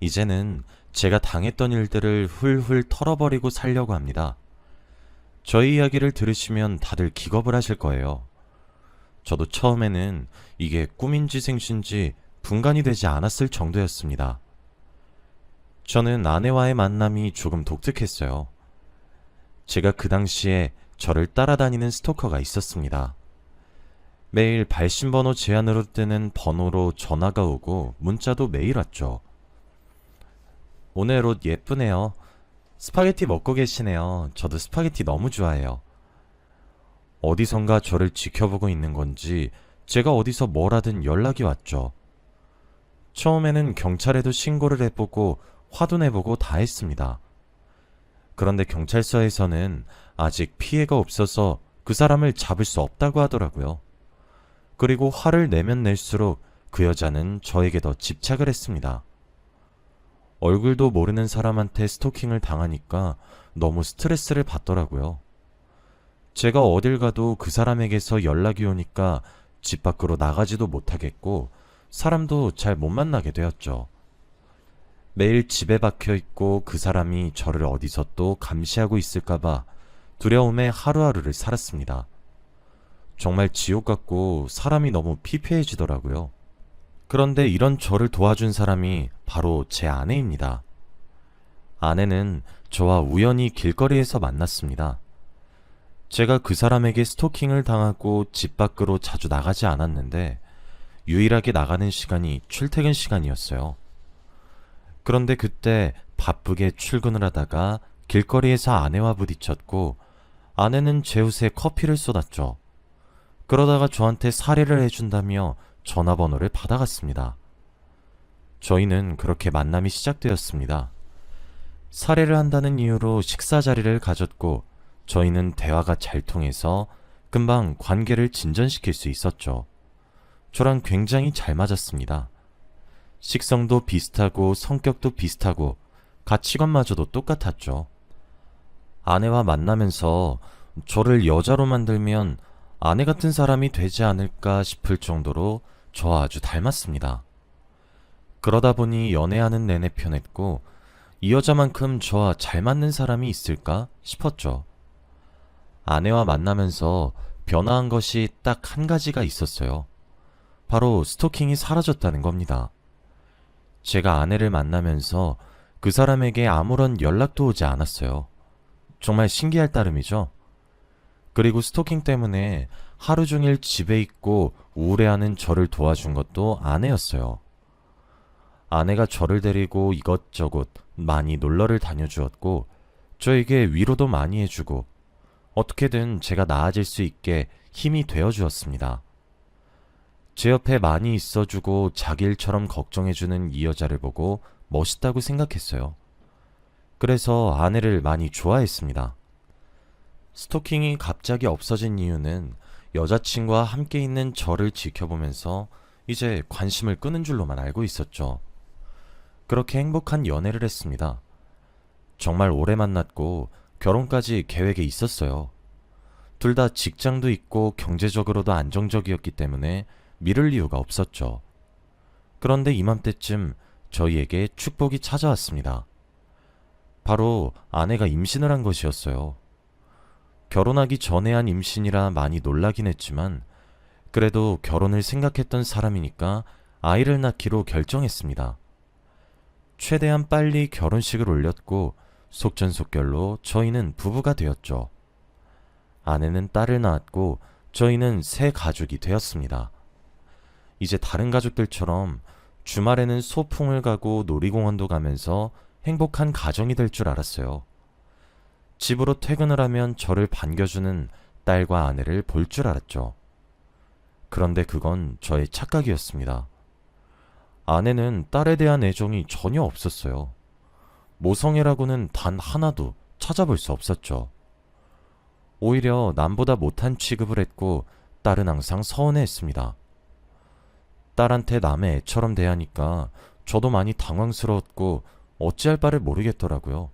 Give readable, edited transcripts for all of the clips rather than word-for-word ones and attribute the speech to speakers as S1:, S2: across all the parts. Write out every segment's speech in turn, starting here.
S1: 이제는 제가 당했던 일들을 훌훌 털어버리고 살려고 합니다. 저희 이야기를 들으시면 다들 기겁을 하실 거예요. 저도 처음에는 이게 꿈인지 생신지 분간이 되지 않았을 정도였습니다. 저는 아내와의 만남이 조금 독특했어요. 제가 그 당시에 저를 따라다니는 스토커가 있었습니다. 매일 발신번호 제한으로 뜨는 번호로 전화가 오고 문자도 매일 왔죠. 오늘 옷 예쁘네요. 스파게티 먹고 계시네요. 저도 스파게티 너무 좋아해요. 어디선가 저를 지켜보고 있는 건지 제가 어디서 뭘 하든 연락이 왔죠. 처음에는 경찰에도 신고를 해보고 화도 내보고 다 했습니다. 그런데 경찰서에서는 아직 피해가 없어서 그 사람을 잡을 수 없다고 하더라고요. 그리고 화를 내면 낼수록 그 여자는 저에게 더 집착을 했습니다. 얼굴도 모르는 사람한테 스토킹을 당하니까 너무 스트레스를 받더라고요. 제가 어딜 가도 그 사람에게서 연락이 오니까 집 밖으로 나가지도 못하겠고 사람도 잘 못 만나게 되었죠. 매일 집에 박혀 있고 그 사람이 저를 어디서 또 감시하고 있을까봐 두려움에 하루하루를 살았습니다. 정말 지옥 같고 사람이 너무 피폐해지더라고요. 그런데 이런 저를 도와준 사람이 바로 제 아내입니다. 아내는 저와 우연히 길거리에서 만났습니다. 제가 그 사람에게 스토킹을 당하고 집 밖으로 자주 나가지 않았는데 유일하게 나가는 시간이 출퇴근 시간이었어요. 그런데 그때 바쁘게 출근을 하다가 길거리에서 아내와 부딪혔고 아내는 제 옷에 커피를 쏟았죠. 그러다가 저한테 사례를 해준다며 전화번호를 받아갔습니다. 저희는 그렇게 만남이 시작되었습니다. 사례를 한다는 이유로 식사 자리를 가졌고 저희는 대화가 잘 통해서 금방 관계를 진전시킬 수 있었죠. 저랑 굉장히 잘 맞았습니다. 식성도 비슷하고 성격도 비슷하고 가치관마저도 똑같았죠. 아내와 만나면서 저를 여자로 만들면 아내 같은 사람이 되지 않을까 싶을 정도로 저와 아주 닮았습니다. 그러다 보니 연애하는 내내 편했고 이 여자만큼 저와 잘 맞는 사람이 있을까 싶었죠. 아내와 만나면서 변화한 것이 딱 한 가지가 있었어요. 바로 스토킹이 사라졌다는 겁니다. 제가 아내를 만나면서 그 사람에게 아무런 연락도 오지 않았어요. 정말 신기할 따름이죠. 그리고 스토킹 때문에 하루 종일 집에 있고 우울해하는 저를 도와준 것도 아내였어요. 아내가 저를 데리고 이것저것 많이 놀러를 다녀주었고 저에게 위로도 많이 해주고 어떻게든 제가 나아질 수 있게 힘이 되어주었습니다. 제 옆에 많이 있어주고 자기 일처럼 걱정해주는 이 여자를 보고 멋있다고 생각했어요. 그래서 아내를 많이 좋아했습니다. 스토킹이 갑자기 없어진 이유는 여자친구와 함께 있는 저를 지켜보면서 이제 관심을 끄는 줄로만 알고 있었죠. 그렇게 행복한 연애를 했습니다. 정말 오래 만났고 결혼까지 계획에 있었어요. 둘 다 직장도 있고 경제적으로도 안정적이었기 때문에 미룰 이유가 없었죠. 그런데 이맘때쯤 저희에게 축복이 찾아왔습니다. 바로 아내가 임신을 한 것이었어요. 결혼하기 전에 한 임신이라 많이 놀라긴 했지만 그래도 결혼을 생각했던 사람이니까 아이를 낳기로 결정했습니다. 최대한 빨리 결혼식을 올렸고 속전속결로 저희는 부부가 되었죠. 아내는 딸을 낳았고 저희는 새 가족이 되었습니다. 이제 다른 가족들처럼 주말에는 소풍을 가고 놀이공원도 가면서 행복한 가정이 될 줄 알았어요. 집으로 퇴근을 하면 저를 반겨주는 딸과 아내를 볼 줄 알았죠. 그런데 그건 저의 착각이었습니다. 아내는 딸에 대한 애정이 전혀 없었어요. 모성애라고는 단 하나도 찾아볼 수 없었죠. 오히려 남보다 못한 취급을 했고 딸은 항상 서운해했습니다. 딸한테 남의 애처럼 대하니까 저도 많이 당황스러웠고 어찌할 바를 모르겠더라고요.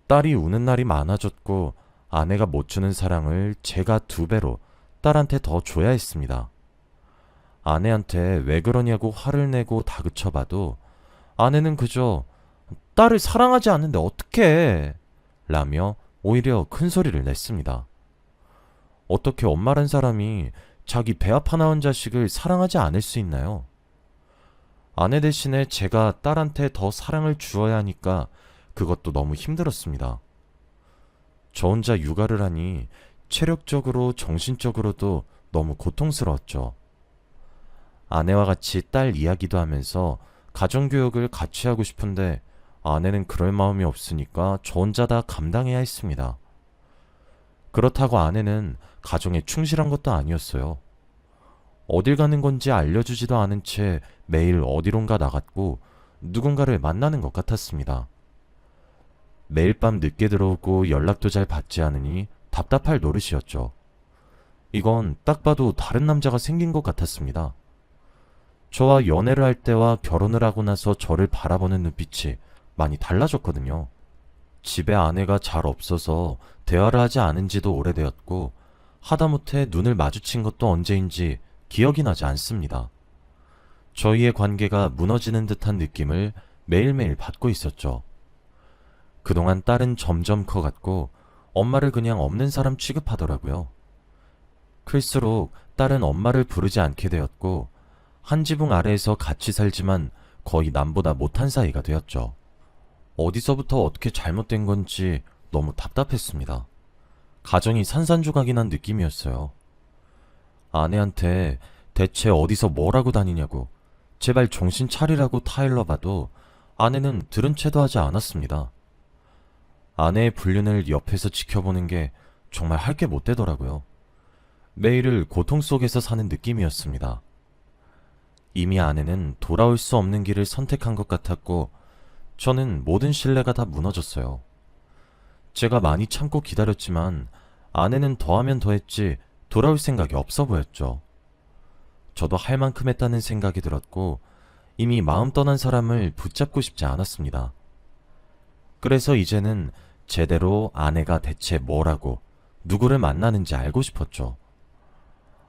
S1: 딸이 우는 날이 많아졌고 아내가 못 주는 사랑을 제가 2배로 딸한테 더 줘야 했습니다. 아내한테 왜 그러냐고 화를 내고 다그쳐봐도 아내는 그저 딸을 사랑하지 않는데 어떡해? 라며 오히려 큰 소리를 냈습니다. 어떻게 엄마란 사람이 자기 배 아파 낳은 자식을 사랑하지 않을 수 있나요? 아내 대신에 제가 딸한테 더 사랑을 주어야 하니까 그것도 너무 힘들었습니다. 저 혼자 육아를 하니 체력적으로 정신적으로도 너무 고통스러웠죠. 아내와 같이 딸 이야기도 하면서 가정교육을 같이 하고 싶은데 아내는 그럴 마음이 없으니까 저 혼자 다 감당해야 했습니다. 그렇다고 아내는 가정에 충실한 것도 아니었어요. 어딜 가는 건지 알려주지도 않은 채 매일 어디론가 나갔고 누군가를 만나는 것 같았습니다. 매일 밤 늦게 들어오고 연락도 잘 받지 않으니 답답할 노릇이었죠. 이건 딱 봐도 다른 남자가 생긴 것 같았습니다. 저와 연애를 할 때와 결혼을 하고 나서 저를 바라보는 눈빛이 많이 달라졌거든요. 집에 아내가 잘 없어서 대화를 하지 않은 지도 오래되었고 하다못해 눈을 마주친 것도 언제인지 기억이 나지 않습니다. 저희의 관계가 무너지는 듯한 느낌을 매일매일 받고 있었죠. 그동안 딸은 점점 커갔고 엄마를 그냥 없는 사람 취급하더라고요. 클수록 딸은 엄마를 부르지 않게 되었고 한 지붕 아래에서 같이 살지만 거의 남보다 못한 사이가 되었죠. 어디서부터 어떻게 잘못된 건지 너무 답답했습니다. 가정이 산산조각이 난 느낌이었어요. 아내한테 대체 어디서 뭘 하고 다니냐고 제발 정신 차리라고 타일러봐도 아내는 들은 채도 하지 않았습니다. 아내의 불륜을 옆에서 지켜보는 게 정말 할 게 못 되더라고요. 매일을 고통 속에서 사는 느낌이었습니다. 이미 아내는 돌아올 수 없는 길을 선택한 것 같았고 저는 모든 신뢰가 다 무너졌어요. 제가 많이 참고 기다렸지만 아내는 더하면 더했지 돌아올 생각이 없어 보였죠. 저도 할 만큼 했다는 생각이 들었고 이미 마음 떠난 사람을 붙잡고 싶지 않았습니다. 그래서 이제는 제대로 아내가 대체 뭐라고 누구를 만나는지 알고 싶었죠.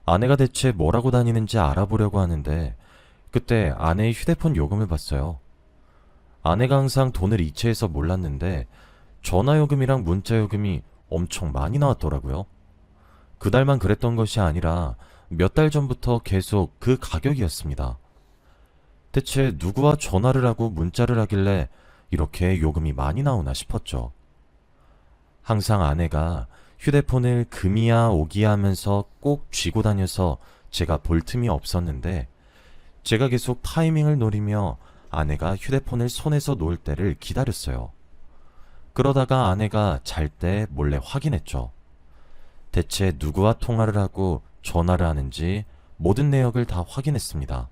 S1: 아내가 대체 뭐라고 다니는지 알아보려고 하는데 그때 아내의 휴대폰 요금을 봤어요. 아내가 항상 돈을 이체해서 몰랐는데 전화요금이랑 문자요금이 엄청 많이 나왔더라고요. 그달만 그랬던 것이 아니라 몇 달 전부터 계속 그 가격이었습니다. 대체 누구와 전화를 하고 문자를 하길래 이렇게 요금이 많이 나오나 싶었죠. 항상 아내가 휴대폰을 금이야 오기야 하면서 꼭 쥐고 다녀서 제가 볼 틈이 없었는데 제가 계속 타이밍을 노리며 아내가 휴대폰을 손에서 놓을 때를 기다렸어요. 그러다가 아내가 잘 때 몰래 확인했죠. 대체 누구와 통화를 하고 전화를 하는지 모든 내역을 다 확인했습니다.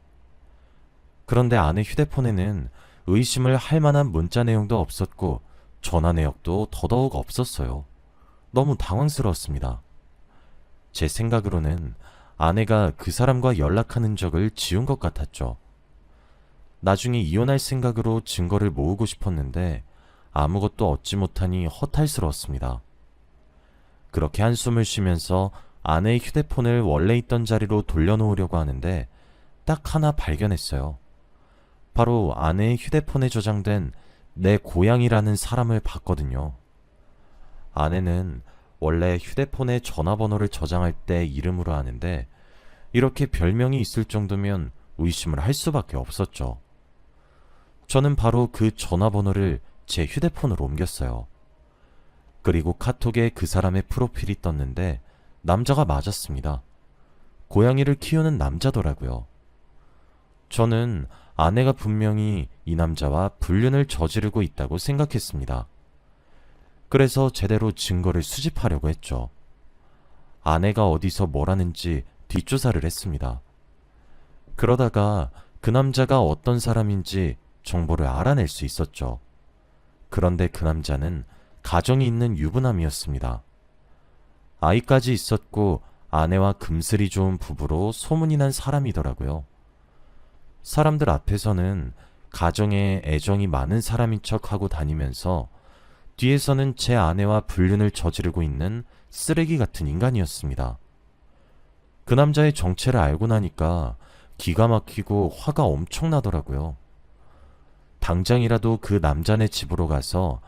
S1: 그런데 아내 휴대폰에는 의심을 할 만한 문자 내용도 없었고 전화 내역도 더더욱 없었어요. 너무 당황스러웠습니다. 제 생각으로는 아내가 그 사람과 연락한 흔적을 지운 것 같았죠. 나중에 이혼할 생각으로 증거를 모으고 싶었는데 아무것도 얻지 못하니 허탈스러웠습니다. 그렇게 한숨을 쉬면서 아내의 휴대폰을 원래 있던 자리로 돌려놓으려고 하는데 딱 하나 발견했어요. 바로 아내의 휴대폰에 저장된 내 고양이라는 사람을 봤거든요. 아내는 원래 휴대폰에 전화번호를 저장할 때 이름으로 하는데 이렇게 별명이 있을 정도면 의심을 할 수밖에 없었죠. 저는 바로 그 전화번호를 제 휴대폰으로 옮겼어요. 그리고 카톡에 그 사람의 프로필이 떴는데 남자가 맞았습니다. 고양이를 키우는 남자더라고요. 저는 아내가 분명히 이 남자와 불륜을 저지르고 있다고 생각했습니다. 그래서 제대로 증거를 수집하려고 했죠. 아내가 어디서 뭘 하는지 뒷조사를 했습니다. 그러다가 그 남자가 어떤 사람인지 정보를 알아낼 수 있었죠. 그런데 그 남자는 가정이 있는 유부남이었습니다. 아이까지 있었고 아내와 금슬이 좋은 부부로 소문이 난 사람이더라고요. 사람들 앞에서는 가정에 애정이 많은 사람인 척하고 다니면서 뒤에서는 제 아내와 불륜을 저지르고 있는 쓰레기 같은 인간이었습니다. 그 남자의 정체를 알고 나니까 기가 막히고 화가 엄청 나더라고요. 당장이라도 그 남자네 집으로 가서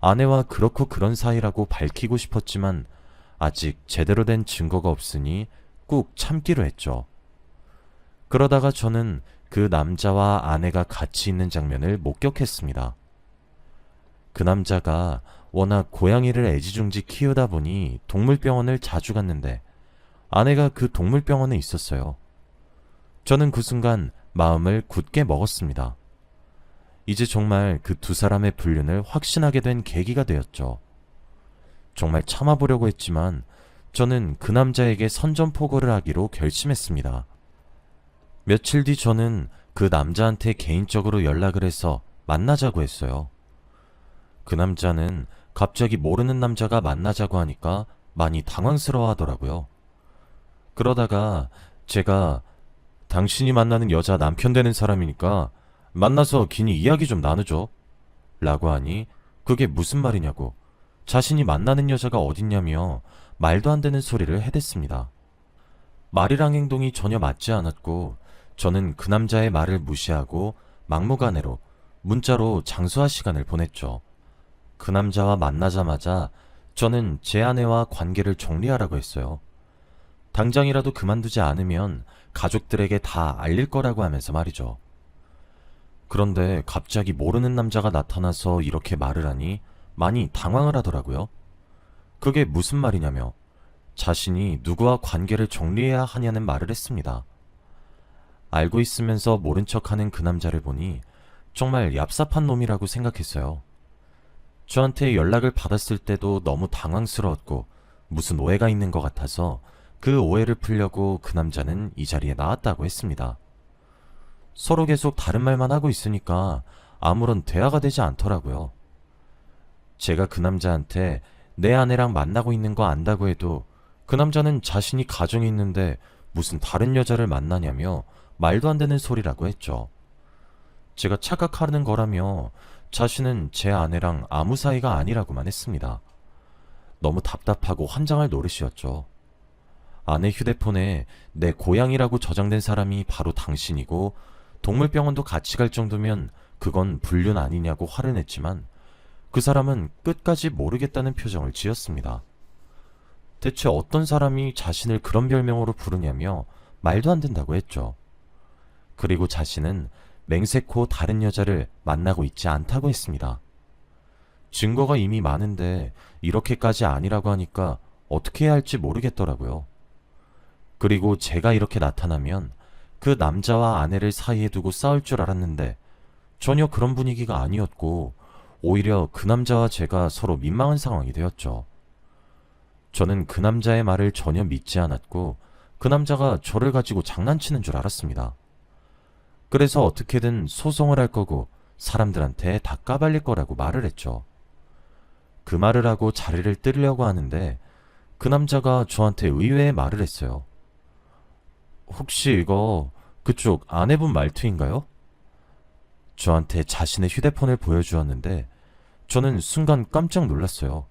S1: 아내와 그렇고 그런 사이라고 밝히고 싶었지만 아직 제대로 된 증거가 없으니 꾹 참기로 했죠. 그러다가 저는 그 남자와 아내가 같이 있는 장면을 목격했습니다. 그 남자가 워낙 고양이를 애지중지 키우다 보니 동물병원을 자주 갔는데 아내가 그 동물병원에 있었어요. 저는 그 순간 마음을 굳게 먹었습니다. 이제 정말 그 두 사람의 불륜을 확신하게 된 계기가 되었죠. 정말 참아보려고 했지만 저는 그 남자에게 선전포고를 하기로 결심했습니다. 며칠 뒤 저는 그 남자한테 개인적으로 연락을 해서 만나자고 했어요. 그 남자는 갑자기 모르는 남자가 만나자고 하니까 많이 당황스러워 하더라고요. 그러다가 제가 당신이 만나는 여자 남편 되는 사람이니까 만나서 긴히 이야기 좀 나누죠. 라고 하니 그게 무슨 말이냐고 자신이 만나는 여자가 어딨냐며 말도 안 되는 소리를 해댔습니다. 말이랑 행동이 전혀 맞지 않았고 저는 그 남자의 말을 무시하고 막무가내로 문자로 장수할 시간을 보냈죠. 그 남자와 만나자마자 저는 제 아내와 관계를 정리하라고 했어요. 당장이라도 그만두지 않으면 가족들에게 다 알릴 거라고 하면서 말이죠. 그런데 갑자기 모르는 남자가 나타나서 이렇게 말을 하니 많이 당황을 하더라고요. 그게 무슨 말이냐며 자신이 누구와 관계를 정리해야 하냐는 말을 했습니다. 알고 있으면서 모른 척하는 그 남자를 보니 정말 얍삽한 놈이라고 생각했어요. 저한테 연락을 받았을 때도 너무 당황스러웠고 무슨 오해가 있는 것 같아서 그 오해를 풀려고 그 남자는 이 자리에 나왔다고 했습니다. 서로 계속 다른 말만 하고 있으니까 아무런 대화가 되지 않더라고요. 제가 그 남자한테 내 아내랑 만나고 있는 거 안다고 해도 그 남자는 자신이 가정이 있는데 무슨 다른 여자를 만나냐며 말도 안 되는 소리라고 했죠. 제가 착각하는 거라며 자신은 제 아내랑 아무 사이가 아니라고만 했습니다. 너무 답답하고 환장할 노릇이었죠. 아내 휴대폰에 내 고향이라고 저장된 사람이 바로 당신이고 동물병원도 같이 갈 정도면 그건 불륜 아니냐고 화를 냈지만 그 사람은 끝까지 모르겠다는 표정을 지었습니다. 대체 어떤 사람이 자신을 그런 별명으로 부르냐며 말도 안 된다고 했죠. 그리고 자신은 맹세코 다른 여자를 만나고 있지 않다고 했습니다. 증거가 이미 많은데 이렇게까지 아니라고 하니까 어떻게 해야 할지 모르겠더라고요. 그리고 제가 이렇게 나타나면 그 남자와 아내를 사이에 두고 싸울 줄 알았는데 전혀 그런 분위기가 아니었고 오히려 그 남자와 제가 서로 민망한 상황이 되었죠. 저는 그 남자의 말을 전혀 믿지 않았고 그 남자가 저를 가지고 장난치는 줄 알았습니다. 그래서 어떻게든 소송을 할 거고 사람들한테 다 까발릴 거라고 말을 했죠. 그 말을 하고 자리를 뜨려고 하는데 그 남자가 저한테 의외의 말을 했어요. 혹시 이거 그쪽 아내분 말투인가요? 저한테 자신의 휴대폰을 보여주었는데 저는 순간 깜짝 놀랐어요.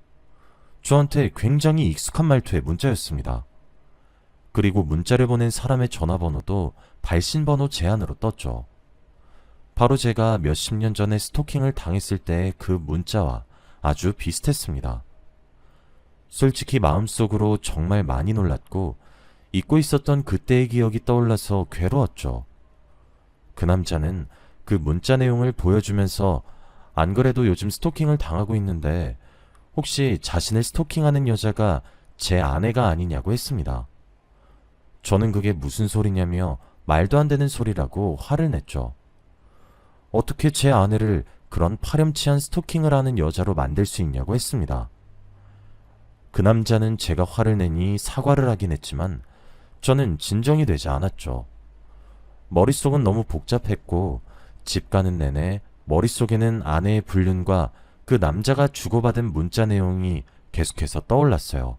S1: 저한테 굉장히 익숙한 말투의 문자였습니다. 그리고 문자를 보낸 사람의 전화번호도 발신번호 제한으로 떴죠. 바로 제가 몇십 년 전에 스토킹을 당했을 때의 그 문자와 아주 비슷했습니다. 솔직히 마음속으로 정말 많이 놀랐고 잊고 있었던 그때의 기억이 떠올라서 괴로웠죠. 그 남자는 그 문자 내용을 보여주면서 안 그래도 요즘 스토킹을 당하고 있는데 혹시 자신을 스토킹하는 여자가 제 아내가 아니냐고 했습니다. 저는 그게 무슨 소리냐며 말도 안 되는 소리라고 화를 냈죠. 어떻게 제 아내를 그런 파렴치한 스토킹을 하는 여자로 만들 수 있냐고 했습니다. 그 남자는 제가 화를 내니 사과를 하긴 했지만 저는 진정이 되지 않았죠. 머릿속은 너무 복잡했고 집 가는 내내 머릿속에는 아내의 불륜과 그 남자가 주고받은 문자 내용이 계속해서 떠올랐어요.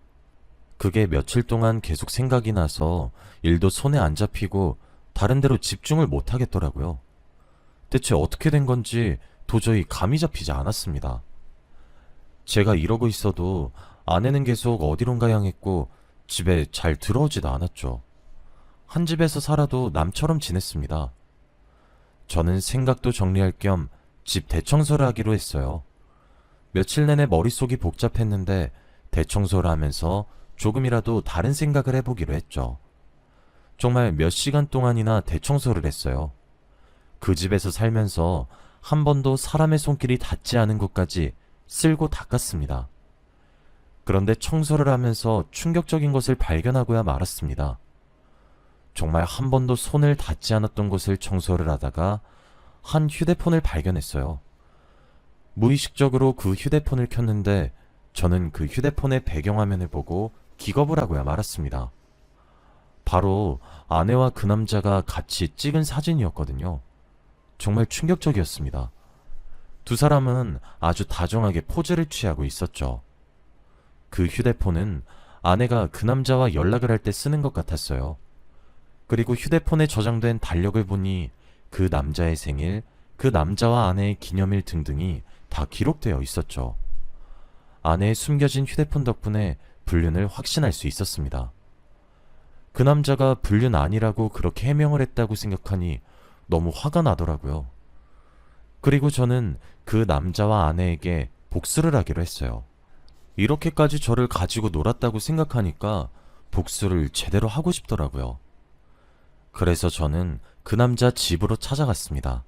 S1: 그게 며칠 동안 계속 생각이 나서 일도 손에 안 잡히고 다른 데로 집중을 못 하겠더라고요. 대체 어떻게 된 건지 도저히 감이 잡히지 않았습니다. 제가 이러고 있어도 아내는 계속 어디론가 향했고 집에 잘 들어오지도 않았죠. 한 집에서 살아도 남처럼 지냈습니다. 저는 생각도 정리할 겸 집 대청소를 하기로 했어요. 며칠 내내 머릿속이 복잡했는데 대청소를 하면서 조금이라도 다른 생각을 해보기로 했죠. 정말 몇 시간 동안이나 대청소를 했어요. 그 집에서 살면서 한 번도 사람의 손길이 닿지 않은 곳까지 쓸고 닦았습니다. 그런데 청소를 하면서 충격적인 것을 발견하고야 말았습니다. 정말 한 번도 손을 닿지 않았던 곳을 청소를 하다가 한 휴대폰을 발견했어요. 무의식적으로 그 휴대폰을 켰는데 저는 그 휴대폰의 배경화면을 보고 기겁을 하고야 말았습니다. 바로 아내와 그 남자가 같이 찍은 사진이었거든요. 정말 충격적이었습니다. 두 사람은 아주 다정하게 포즈를 취하고 있었죠. 그 휴대폰은 아내가 그 남자와 연락을 할 때 쓰는 것 같았어요. 그리고 휴대폰에 저장된 달력을 보니 그 남자의 생일, 그 남자와 아내의 기념일 등등이 다 기록되어 있었죠. 아내의 숨겨진 휴대폰 덕분에 불륜을 확신할 수 있었습니다. 그 남자가 불륜 아니라고 그렇게 해명을 했다고 생각하니 너무 화가 나더라고요. 그리고 저는 그 남자와 아내에게 복수를 하기로 했어요. 이렇게까지 저를 가지고 놀았다고 생각하니까 복수를 제대로 하고 싶더라고요. 그래서 저는 그 남자 집으로 찾아갔습니다.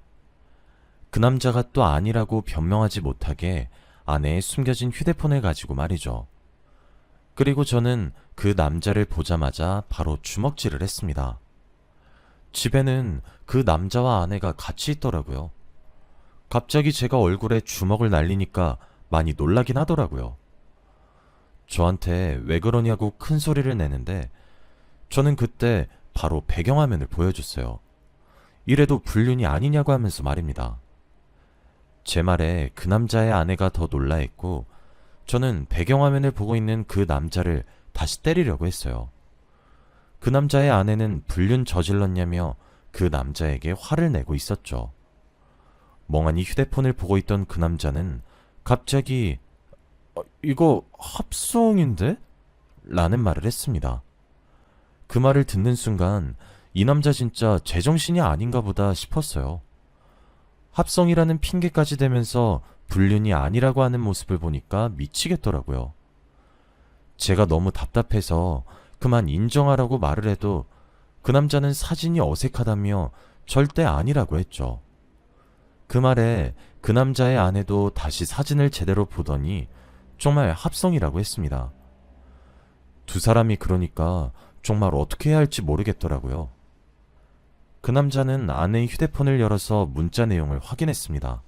S1: 그 남자가 또 아니라고 변명하지 못하게 아내의 숨겨진 휴대폰을 가지고 말이죠. 그리고 저는 그 남자를 보자마자 바로 주먹질을 했습니다. 집에는 그 남자와 아내가 같이 있더라고요. 갑자기 제가 얼굴에 주먹을 날리니까 많이 놀라긴 하더라고요. 저한테 왜 그러냐고 큰 소리를 내는데 저는 그때 바로 배경화면을 보여줬어요. 이래도 불륜이 아니냐고 하면서 말입니다. 제 말에 그 남자의 아내가 더 놀라했고 저는 배경화면을 보고 있는 그 남자를 다시 때리려고 했어요. 그 남자의 아내는 불륜 저질렀냐며 그 남자에게 화를 내고 있었죠. 멍하니 휴대폰을 보고 있던 그 남자는 갑자기 이거 합성인데? 라는 말을 했습니다. 그 말을 듣는 순간 이 남자 진짜 제정신이 아닌가 보다 싶었어요. 합성이라는 핑계까지 대면서 불륜이 아니라고 하는 모습을 보니까 미치겠더라고요. 제가 너무 답답해서 그만 인정하라고 말을 해도 그 남자는 사진이 어색하다며 절대 아니라고 했죠. 그 말에 그 남자의 아내도 다시 사진을 제대로 보더니 정말 합성이라고 했습니다. 두 사람이 그러니까 정말 어떻게 해야 할지 모르겠더라고요. 그 남자는 아내의 휴대폰을 열어서 문자 내용을 확인했습니다.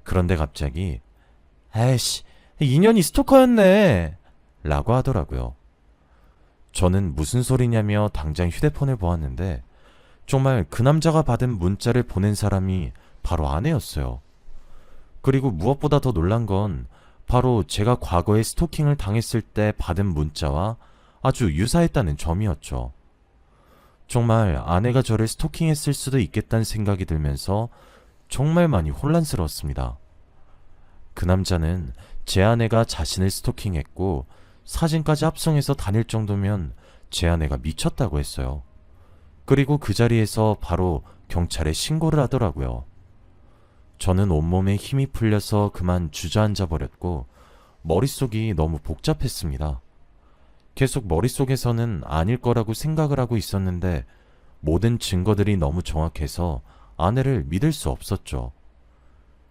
S1: 그런데 갑자기 에이씨, 인연이 스토커였네 라고 하더라고요. 저는 무슨 소리냐며 당장 휴대폰을 보았는데 정말 그 남자가 받은 문자를 보낸 사람이 바로 아내였어요. 그리고 무엇보다 더 놀란 건 바로 제가 과거에 스토킹을 당했을 때 받은 문자와 아주 유사했다는 점이었죠. 정말 아내가 저를 스토킹했을 수도 있겠다는 생각이 들면서 정말 많이 혼란스러웠습니다. 그 남자는 제 아내가 자신을 스토킹했고 사진까지 합성해서 다닐 정도면 제 아내가 미쳤다고 했어요. 그리고 그 자리에서 바로 경찰에 신고를 하더라고요. 저는 온몸에 힘이 풀려서 그만 주저앉아 버렸고 머릿속이 너무 복잡했습니다. 계속 머릿속에서는 아닐 거라고 생각을 하고 있었는데 모든 증거들이 너무 정확해서 아내를 믿을 수 없었죠.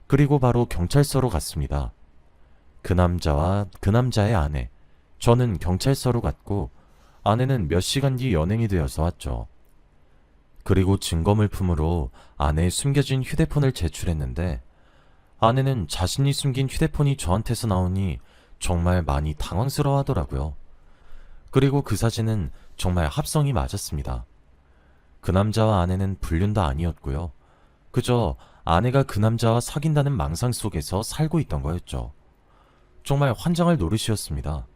S1: 그리고 바로 경찰서로 갔습니다. 그 남자와 그 남자의 아내, 저는 경찰서로 갔고 아내는 몇 시간 뒤 연행이 되어서 왔죠. 그리고 증거물품으로 아내의 숨겨진 휴대폰을 제출했는데 아내는 자신이 숨긴 휴대폰이 저한테서 나오니 정말 많이 당황스러워 하더라고요. 그리고 그 사진은 정말 합성이 맞았습니다. 그 남자와 아내는 불륜도 아니었고요. 그저 아내가 그 남자와 사귄다는 망상 속에서 살고 있던 거였죠. 정말 환장할 노릇이었습니다.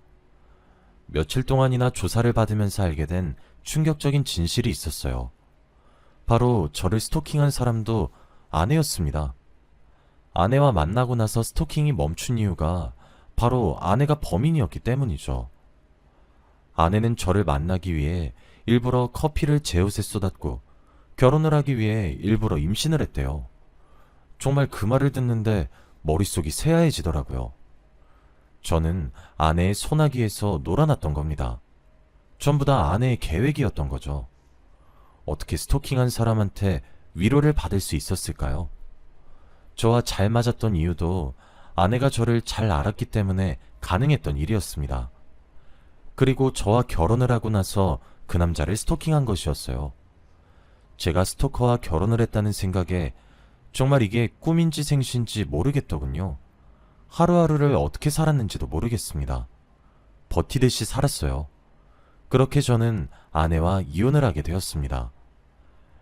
S1: 며칠 동안이나 조사를 받으면서 알게 된 충격적인 진실이 있었어요. 바로 저를 스토킹한 사람도 아내였습니다. 아내와 만나고 나서 스토킹이 멈춘 이유가 바로 아내가 범인이었기 때문이죠. 아내는 저를 만나기 위해 일부러 커피를 제 옷에 쏟았고 결혼을 하기 위해 일부러 임신을 했대요. 정말 그 말을 듣는데 머릿속이 새하얘지더라고요. 저는 아내의 소나기에서 놀아났던 겁니다. 전부 다 아내의 계획이었던 거죠. 어떻게 스토킹한 사람한테 위로를 받을 수 있었을까요? 저와 잘 맞았던 이유도 아내가 저를 잘 알았기 때문에 가능했던 일이었습니다. 그리고 저와 결혼을 하고 나서 그 남자를 스토킹한 것이었어요. 제가 스토커와 결혼을 했다는 생각에 정말 이게 꿈인지 생신지 모르겠더군요. 하루하루를 어떻게 살았는지도 모르겠습니다. 버티듯이 살았어요. 그렇게 저는 아내와 이혼을 하게 되었습니다.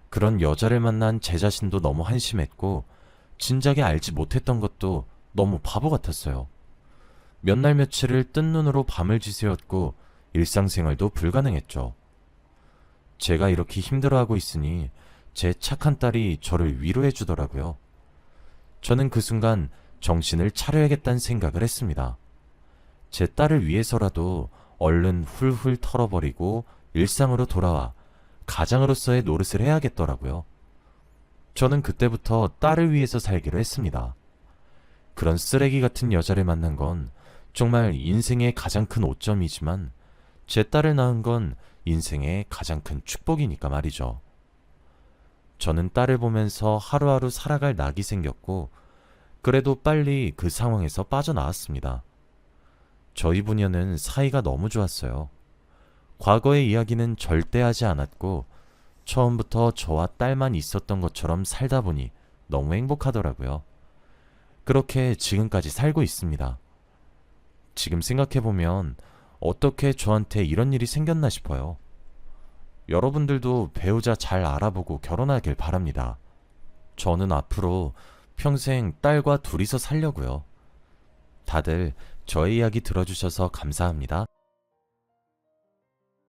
S1: 그런 여자를 만난 제 자신도 너무 한심했고, 진작에 알지 못했던 것도 너무 바보 같았어요. 몇 날 며칠을 뜬 눈으로 밤을 지새웠고, 일상생활도 불가능했죠. 제가 이렇게 힘들어하고 있으니 제 착한 딸이 저를 위로해 주더라고요. 저는 그 순간 정신을 차려야겠다는 생각을 했습니다. 제 딸을 위해서라도 얼른 훌훌 털어버리고 일상으로 돌아와 가장으로서의 노릇을 해야겠더라고요. 저는 그때부터 딸을 위해서 살기로 했습니다. 그런 쓰레기 같은 여자를 만난 건 정말 인생의 가장 큰 오점이지만 제 딸을 낳은 건 인생의 가장 큰 축복이니까 말이죠. 저는 딸을 보면서 하루하루 살아갈 낙이 생겼고, 그래도 빨리 그 상황에서 빠져나왔습니다. 저희 부녀는 사이가 너무 좋았어요. 과거의 이야기는 절대 하지 않았고, 처음부터 저와 딸만 있었던 것처럼 살다 보니 너무 행복하더라고요. 그렇게 지금까지 살고 있습니다. 지금 생각해보면 어떻게 저한테 이런 일이 생겼나 싶어요. 여러분들도 배우자 잘 알아보고 결혼하길 바랍니다. 저는 앞으로 평생 딸과 둘이서 살려고요. 다들 저의 이야기 들어주셔서 감사합니다.